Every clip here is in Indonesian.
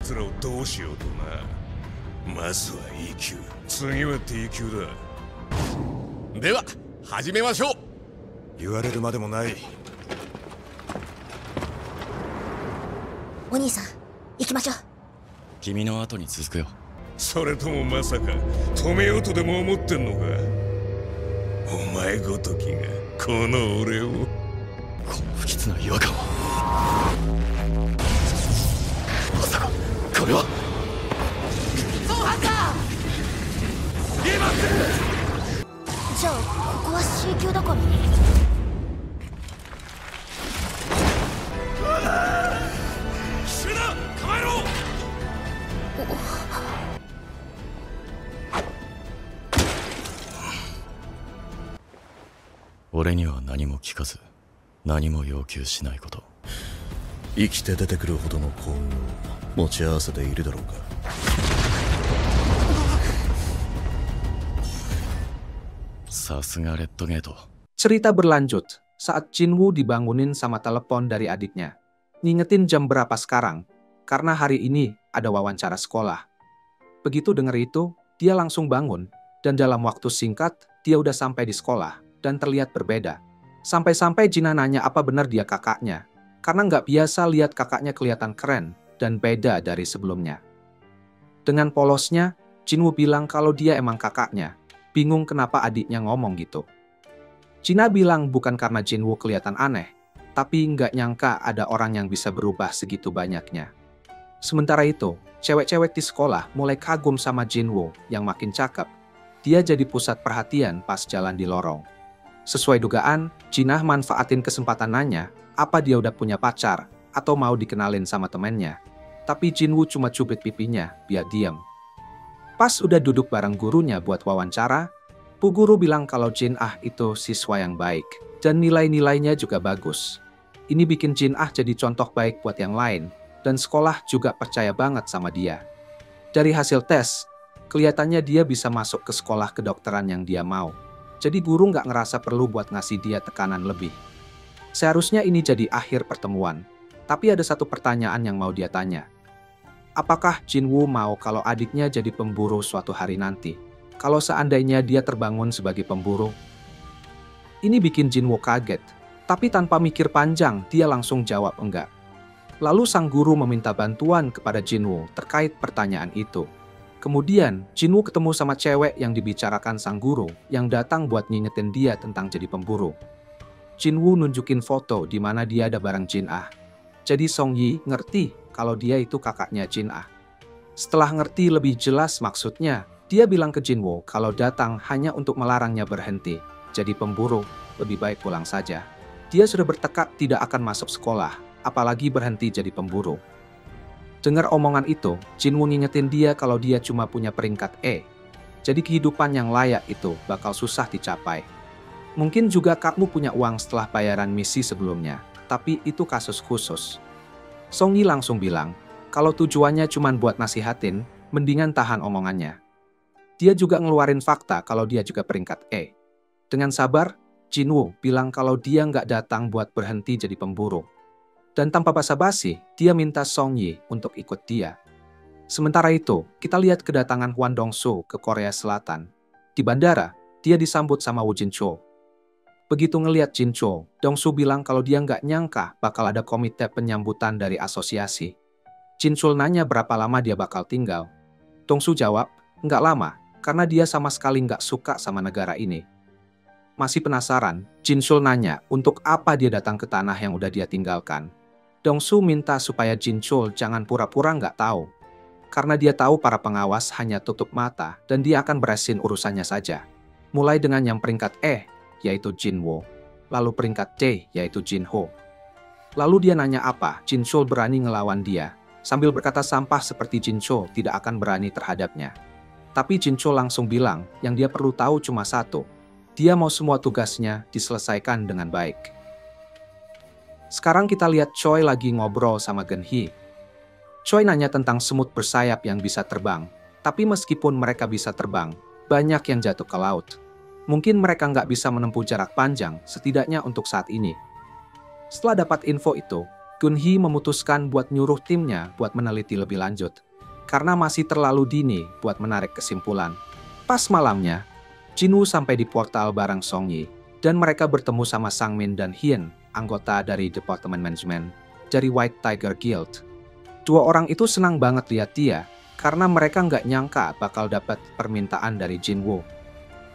つらをどうしようとな。まずは E 級、次は D 級だ。では始めましょう。言われるまでもない。お兄さん、行きましょう。君の後に続くよ。それともまさか止めようとでも思ってんのか。お前ごときがこの俺を。この不吉な違和感は。まさかこれはそうはさじゃあここは C 級だから奇襲だ、構えろ。俺には何も聞かず何も要求しないこと。生きて出てくるほどの幸運を持ち合わせているだろうか。さすがレッドゲート。Cerita berlanjut saat Jinwoo dibangunin sama telepon dari adiknya. Ngingetin jam berapa sekarang, karena hari ini ada wawancara sekolah. Begitu denger itu, dia langsung bangun, dan dalam waktu singkat, dia udah sampai di sekolah, dan terlihat berbeda. Sampai-sampai Jina nanya apa benar dia kakaknya, karena nggak biasa lihat kakaknya kelihatan keren, dan beda dari sebelumnya. Dengan polosnya, Jinwoo bilang kalau dia emang kakaknya, bingung kenapa adiknya ngomong gitu. Jina bilang bukan karena Jinwoo kelihatan aneh, tapi nggak nyangka ada orang yang bisa berubah segitu banyaknya. Sementara itu, cewek-cewek di sekolah mulai kagum sama Jinwoo yang makin cakep. Dia jadi pusat perhatian pas jalan di lorong. Sesuai dugaan, Jina manfaatin kesempatan nanya apa dia udah punya pacar atau mau dikenalin sama temennya. Tapi Jinwoo cuma cubit pipinya biar diem. Pas udah duduk bareng gurunya buat wawancara, Bu Guru bilang kalau Jin-ah itu siswa yang baik, dan nilai-nilainya juga bagus. Ini bikin Jin-ah jadi contoh baik buat yang lain, dan sekolah juga percaya banget sama dia. Dari hasil tes, kelihatannya dia bisa masuk ke sekolah kedokteran yang dia mau. Jadi guru nggak ngerasa perlu buat ngasih dia tekanan lebih. Seharusnya ini jadi akhir pertemuan, tapi ada satu pertanyaan yang mau dia tanya. Apakah Jinwoo mau kalau adiknya jadi pemburu suatu hari nanti? Kalau seandainya dia terbangun sebagai pemburu? Ini bikin Jinwoo kaget, tapi tanpa mikir panjang dia langsung jawab enggak. Lalu sang guru meminta bantuan kepada Jinwoo terkait pertanyaan itu. Kemudian Jinwoo ketemu sama cewek yang dibicarakan sang guru yang datang buat ngingetin dia tentang jadi pemburu. Jinwoo nunjukin foto di mana dia ada bareng Jin-ah. Jadi Song Yi ngerti kalau dia itu kakaknya Jin-ah. Setelah ngerti lebih jelas maksudnya, dia bilang ke Jinwoo kalau datang hanya untuk melarangnya berhenti. Jadi pemburu, lebih baik pulang saja. Dia sudah bertekad tidak akan masuk sekolah, apalagi berhenti jadi pemburu. Dengar omongan itu, Jinwoo ngingetin dia kalau dia cuma punya peringkat E. Jadi kehidupan yang layak itu bakal susah dicapai. Mungkin juga kamu punya uang setelah bayaran misi sebelumnya, tapi itu kasus khusus. Song Yi langsung bilang, kalau tujuannya cuma buat nasihatin, mendingan tahan omongannya. Dia juga ngeluarin fakta kalau dia juga peringkat E. Dengan sabar, Jinwoo bilang kalau dia nggak datang buat berhenti jadi pemburu. Dan tanpa basa-basi, dia minta Song Yi untuk ikut dia. Sementara itu, kita lihat kedatangan Hwan Dong-soo ke Korea Selatan. Di bandara, dia disambut sama Woo Jin-cho. Begitu ngeliat Jin-cho, Dong-soo bilang kalau dia nggak nyangka bakal ada komite penyambutan dari asosiasi. Jin-cho nanya berapa lama dia bakal tinggal. Dong-soo jawab, nggak lama, karena dia sama sekali nggak suka sama negara ini. Masih penasaran, Jin-chul nanya untuk apa dia datang ke tanah yang udah dia tinggalkan. Dong-soo minta supaya Jin-chul jangan pura-pura nggak tahu. Karena dia tahu para pengawas hanya tutup mata dan dia akan beresin urusannya saja. Mulai dengan yang peringkat E, yaitu Jinwoo. Lalu peringkat D, yaitu Jin-ho. Lalu dia nanya apa Jin-chul berani ngelawan dia, sambil berkata sampah seperti Jin-chul tidak akan berani terhadapnya. Tapi Jin-chul langsung bilang yang dia perlu tahu cuma satu. Dia mau semua tugasnya diselesaikan dengan baik. Sekarang kita lihat Choi lagi ngobrol sama Gen-hee. Choi nanya tentang semut bersayap yang bisa terbang. Tapi meskipun mereka bisa terbang, banyak yang jatuh ke laut. Mungkin mereka nggak bisa menempuh jarak panjang, setidaknya untuk saat ini. Setelah dapat info itu, Gun-hee memutuskan buat nyuruh timnya buat meneliti lebih lanjut. Karena masih terlalu dini buat menarik kesimpulan. Pas malamnya, Jin-woo sampai di portal bareng Song-yi. Dan mereka bertemu sama Sang-min dan Hyun, anggota dari Departemen Manajemen dari White Tiger Guild. Dua orang itu senang banget lihat dia, karena mereka nggak nyangka bakal dapat permintaan dari Jin-woo.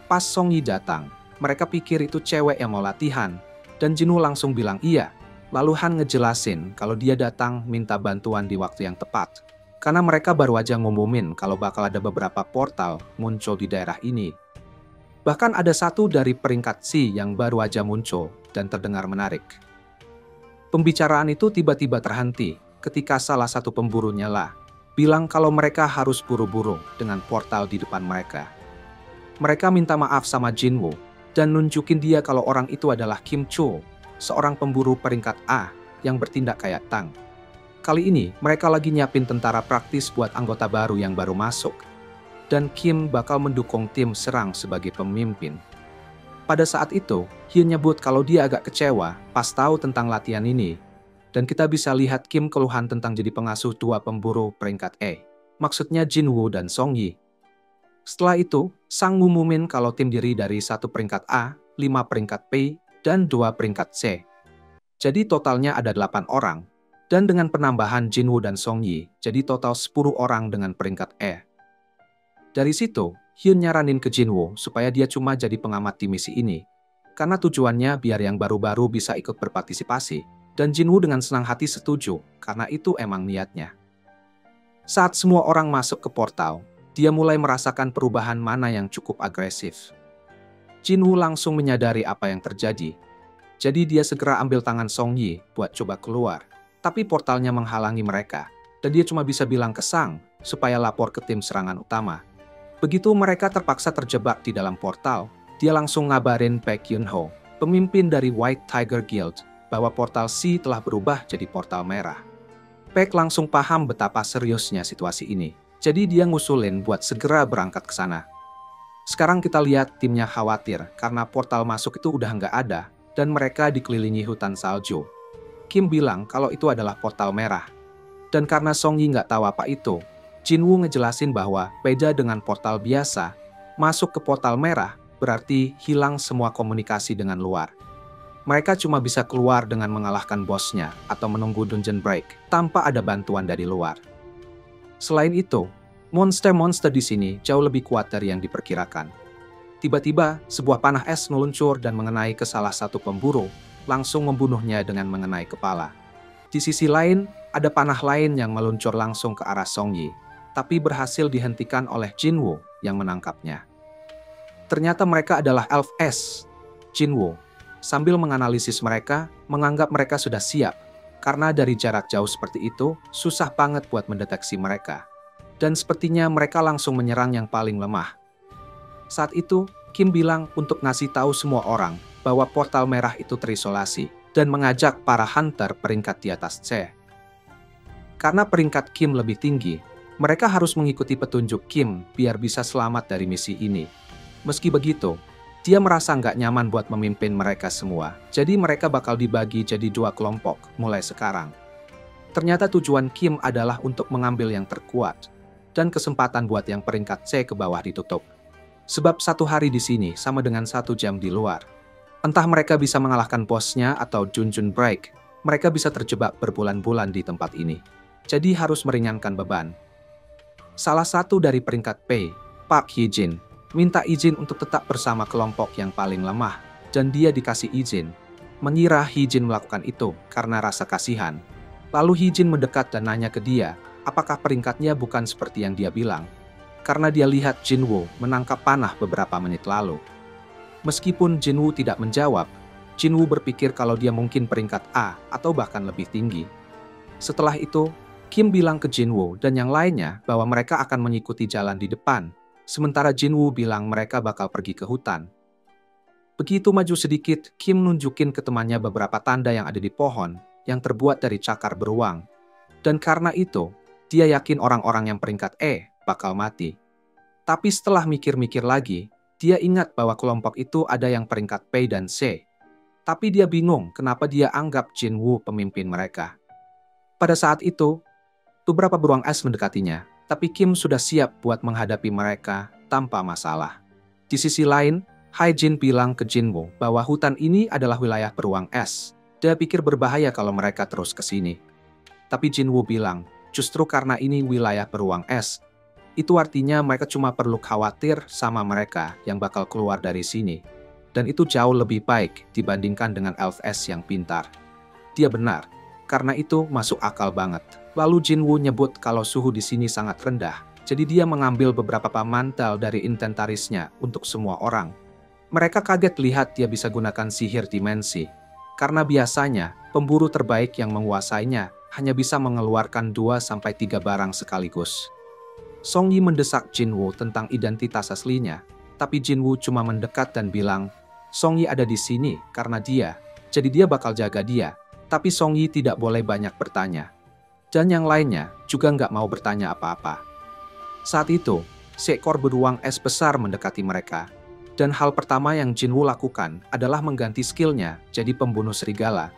Pas Song-yi datang, mereka pikir itu cewek yang mau latihan, dan Jin-woo langsung bilang iya. Lalu Han ngejelasin kalau dia datang minta bantuan di waktu yang tepat. Karena mereka baru aja ngumumin kalau bakal ada beberapa portal muncul di daerah ini. Bahkan ada satu dari peringkat C yang baru aja muncul dan terdengar menarik. Pembicaraan itu tiba-tiba terhenti ketika salah satu pemburunya lah bilang kalau mereka harus buru-buru dengan portal di depan mereka. Mereka minta maaf sama Jin-woo dan nunjukin dia kalau orang itu adalah Kim Cho, seorang pemburu peringkat A yang bertindak kayak Tang. Kali ini mereka lagi nyiapin tentara praktis buat anggota baru yang baru masuk. Dan Kim bakal mendukung tim serang sebagai pemimpin. Pada saat itu, Hyun nyebut kalau dia agak kecewa pas tahu tentang latihan ini. Dan kita bisa lihat Kim keluhan tentang jadi pengasuh dua pemburu peringkat E. Maksudnya Jin-woo dan Song-yi. Setelah itu, Sang ngumumin kalau tim diri dari 1 peringkat A, 5 peringkat P, dan 2 peringkat C. Jadi totalnya ada 8 orang. Dan dengan penambahan Jin-woo dan Song-yi, jadi total 10 orang dengan peringkat E. Dari situ, Hyun nyaranin ke Jin-woo supaya dia cuma jadi pengamat di misi ini. Karena tujuannya biar yang baru-baru bisa ikut berpartisipasi. Dan Jin-woo dengan senang hati setuju, karena itu emang niatnya. Saat semua orang masuk ke portal, dia mulai merasakan perubahan mana yang cukup agresif. Jin-woo langsung menyadari apa yang terjadi. Jadi dia segera ambil tangan Song-yi buat coba keluar. Tapi portalnya menghalangi mereka, dan dia cuma bisa bilang ke Sang supaya lapor ke tim serangan utama. Begitu mereka terpaksa terjebak di dalam portal, dia langsung ngabarin Baek Yun-ho, pemimpin dari White Tiger Guild, bahwa portal C telah berubah jadi portal merah. Baek langsung paham betapa seriusnya situasi ini, jadi dia ngusulin buat segera berangkat ke sana. Sekarang kita lihat timnya khawatir karena portal masuk itu udah nggak ada, dan mereka dikelilingi hutan salju. Kim bilang kalau itu adalah portal merah. Dan karena Song-yi nggak tahu apa itu, Jin-woo ngejelasin bahwa beda dengan portal biasa, masuk ke portal merah berarti hilang semua komunikasi dengan luar. Mereka cuma bisa keluar dengan mengalahkan bosnya atau menunggu dungeon break tanpa ada bantuan dari luar. Selain itu, monster-monster di sini jauh lebih kuat dari yang diperkirakan. Tiba-tiba, sebuah panah es meluncur dan mengenai ke salah satu pemburu, langsung membunuhnya dengan mengenai kepala. Di sisi lain, ada panah lain yang meluncur langsung ke arah Song-yi, tapi berhasil dihentikan oleh Jin-woo yang menangkapnya. Ternyata mereka adalah Elf S. Jin-woo, sambil menganalisis mereka, menganggap mereka sudah siap, karena dari jarak jauh seperti itu, susah banget buat mendeteksi mereka. Dan sepertinya mereka langsung menyerang yang paling lemah. Saat itu, Kim bilang untuk ngasih tahu semua orang bahwa portal merah itu terisolasi dan mengajak para hunter peringkat di atas C. Karena peringkat Kim lebih tinggi, mereka harus mengikuti petunjuk Kim biar bisa selamat dari misi ini. Meski begitu, dia merasa nggak nyaman buat memimpin mereka semua, jadi mereka bakal dibagi jadi 2 kelompok mulai sekarang. Ternyata tujuan Kim adalah untuk mengambil yang terkuat, dan kesempatan buat yang peringkat C ke bawah ditutup. Sebab 1 hari di sini sama dengan 1 jam di luar. Entah mereka bisa mengalahkan bosnya atau dungeon break, mereka bisa terjebak berbulan-bulan di tempat ini. Jadi harus meringankan beban. Salah satu dari peringkat P, Park Hee-jin, minta izin untuk tetap bersama kelompok yang paling lemah, dan dia dikasih izin. Mengira Hee-jin melakukan itu karena rasa kasihan. Lalu Hee-jin mendekat dan nanya ke dia, apakah peringkatnya bukan seperti yang dia bilang. Karena dia lihat Jin-woo menangkap panah beberapa menit lalu. Meskipun Jin-woo tidak menjawab, Jin-woo berpikir kalau dia mungkin peringkat A atau bahkan lebih tinggi. Setelah itu, Kim bilang ke Jin-woo dan yang lainnya bahwa mereka akan mengikuti jalan di depan, sementara Jin-woo bilang mereka bakal pergi ke hutan. Begitu maju sedikit, Kim nunjukin ke temannya beberapa tanda yang ada di pohon yang terbuat dari cakar beruang. Dan karena itu, dia yakin orang-orang yang peringkat E bakal mati. Tapi setelah mikir-mikir lagi, dia ingat bahwa kelompok itu ada yang peringkat P dan C. Tapi dia bingung kenapa dia anggap Jin-woo pemimpin mereka. Pada saat itu, beberapa beruang es mendekatinya, tapi Kim sudah siap buat menghadapi mereka tanpa masalah. Di sisi lain, Hai Jin bilang ke Jinwoo bahwa hutan ini adalah wilayah beruang es. Dia pikir berbahaya kalau mereka terus ke sini. Tapi Jinwoo bilang, justru karena ini wilayah beruang es, itu artinya mereka cuma perlu khawatir sama mereka yang bakal keluar dari sini. Dan itu jauh lebih baik dibandingkan dengan elf es yang pintar. Dia benar, karena itu masuk akal banget. Lalu Jinwoo nyebut kalau suhu di sini sangat rendah, jadi dia mengambil beberapa mantel dari inventarisnya untuk semua orang. Mereka kaget lihat dia bisa gunakan sihir dimensi, karena biasanya pemburu terbaik yang menguasainya hanya bisa mengeluarkan 2-3 barang sekaligus. Song Yi mendesak Jinwoo tentang identitas aslinya, tapi Jinwoo cuma mendekat dan bilang, Song Yi ada di sini karena dia, jadi dia bakal jaga dia, tapi Song Yi tidak boleh banyak bertanya. Dan yang lainnya juga nggak mau bertanya apa-apa. Saat itu, seekor beruang es besar mendekati mereka. Dan hal pertama yang Jinwoo lakukan adalah mengganti skillnya jadi pembunuh serigala,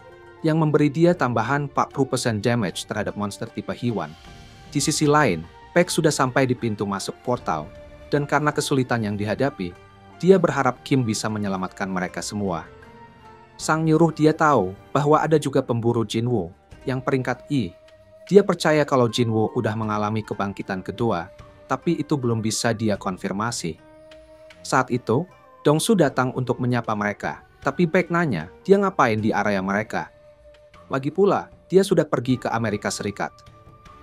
yang memberi dia tambahan 40% damage terhadap monster tipe Hiwan. Di sisi lain, Paik sudah sampai di pintu masuk portal, dan karena kesulitan yang dihadapi, dia berharap Kim bisa menyelamatkan mereka semua. Sang nyuruh dia tahu bahwa ada juga pemburu Jinwoo, yang peringkat I. Dia percaya kalau Jinwoo udah mengalami kebangkitan kedua, tapi itu belum bisa dia konfirmasi. Saat itu, Dongsu datang untuk menyapa mereka, tapi Paik nanya dia ngapain di area mereka. Lagi pula, dia sudah pergi ke Amerika Serikat.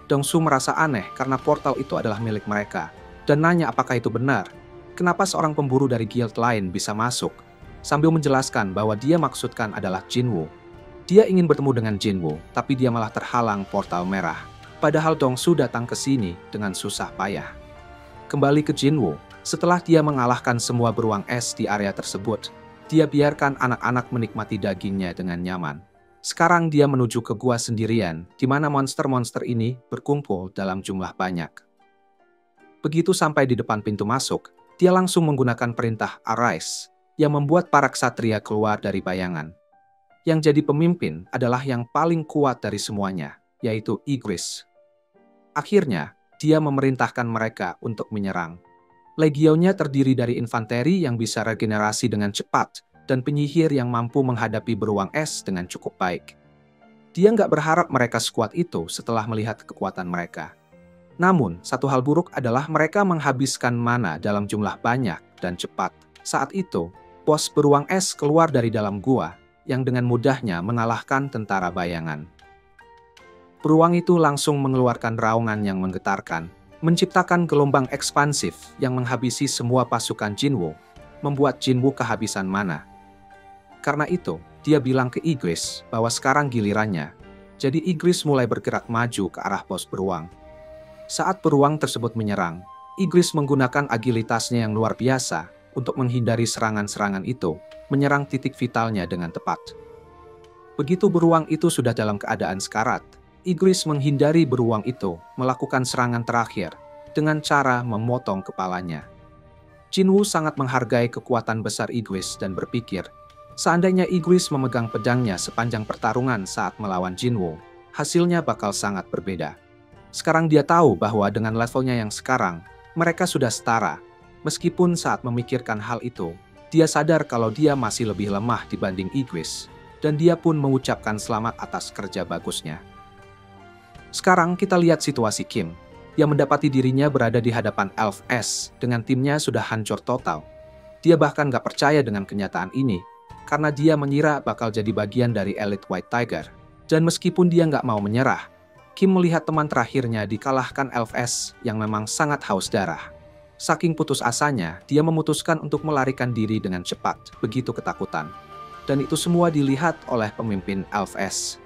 Dongsu merasa aneh karena portal itu adalah milik mereka, dan nanya apakah itu benar. Kenapa seorang pemburu dari guild lain bisa masuk, sambil menjelaskan bahwa dia maksudkan adalah Jinwoo. Dia ingin bertemu dengan Jinwoo, tapi dia malah terhalang portal merah. Padahal Dongsu datang ke sini dengan susah payah. Kembali ke Jinwoo. Setelah dia mengalahkan semua beruang es di area tersebut, dia biarkan anak-anak menikmati dagingnya dengan nyaman. Sekarang dia menuju ke gua sendirian, di mana monster-monster ini berkumpul dalam jumlah banyak. Begitu sampai di depan pintu masuk, dia langsung menggunakan perintah Arise, yang membuat para ksatria keluar dari bayangan. Yang jadi pemimpin adalah yang paling kuat dari semuanya, yaitu Igris. Akhirnya, dia memerintahkan mereka untuk menyerang. Legionnya terdiri dari infanteri yang bisa regenerasi dengan cepat dan penyihir yang mampu menghadapi beruang es dengan cukup baik. Dia nggak berharap mereka sekuat itu setelah melihat kekuatan mereka. Namun, satu hal buruk adalah mereka menghabiskan mana dalam jumlah banyak dan cepat. Saat itu, bos beruang es keluar dari dalam gua yang dengan mudahnya mengalahkan tentara bayangan. Beruang itu langsung mengeluarkan raungan yang menggetarkan, menciptakan gelombang ekspansif yang menghabisi semua pasukan Jinwoo, membuat Jinwoo kehabisan mana. Karena itu, dia bilang ke Igris bahwa sekarang gilirannya, jadi Igris mulai bergerak maju ke arah pos beruang. Saat beruang tersebut menyerang, Igris menggunakan agilitasnya yang luar biasa untuk menghindari serangan-serangan itu, menyerang titik vitalnya dengan tepat. Begitu beruang itu sudah dalam keadaan sekarat, Igris menghindari beruang itu melakukan serangan terakhir dengan cara memotong kepalanya. Jinwoo sangat menghargai kekuatan besar Igris dan berpikir, seandainya Igris memegang pedangnya sepanjang pertarungan saat melawan Jinwoo, hasilnya bakal sangat berbeda. Sekarang dia tahu bahwa dengan levelnya yang sekarang, mereka sudah setara. Meskipun saat memikirkan hal itu, dia sadar kalau dia masih lebih lemah dibanding Igris, dan dia pun mengucapkan selamat atas kerja bagusnya. Sekarang kita lihat situasi Kim, yang mendapati dirinya berada di hadapan Elf S dengan timnya sudah hancur total. Dia bahkan gak percaya dengan kenyataan ini, karena dia mengira bakal jadi bagian dari Elite White Tiger. Dan meskipun dia gak mau menyerah, Kim melihat teman terakhirnya dikalahkan Elf S yang memang sangat haus darah. Saking putus asanya, dia memutuskan untuk melarikan diri dengan cepat, begitu ketakutan. Dan itu semua dilihat oleh pemimpin Elf S.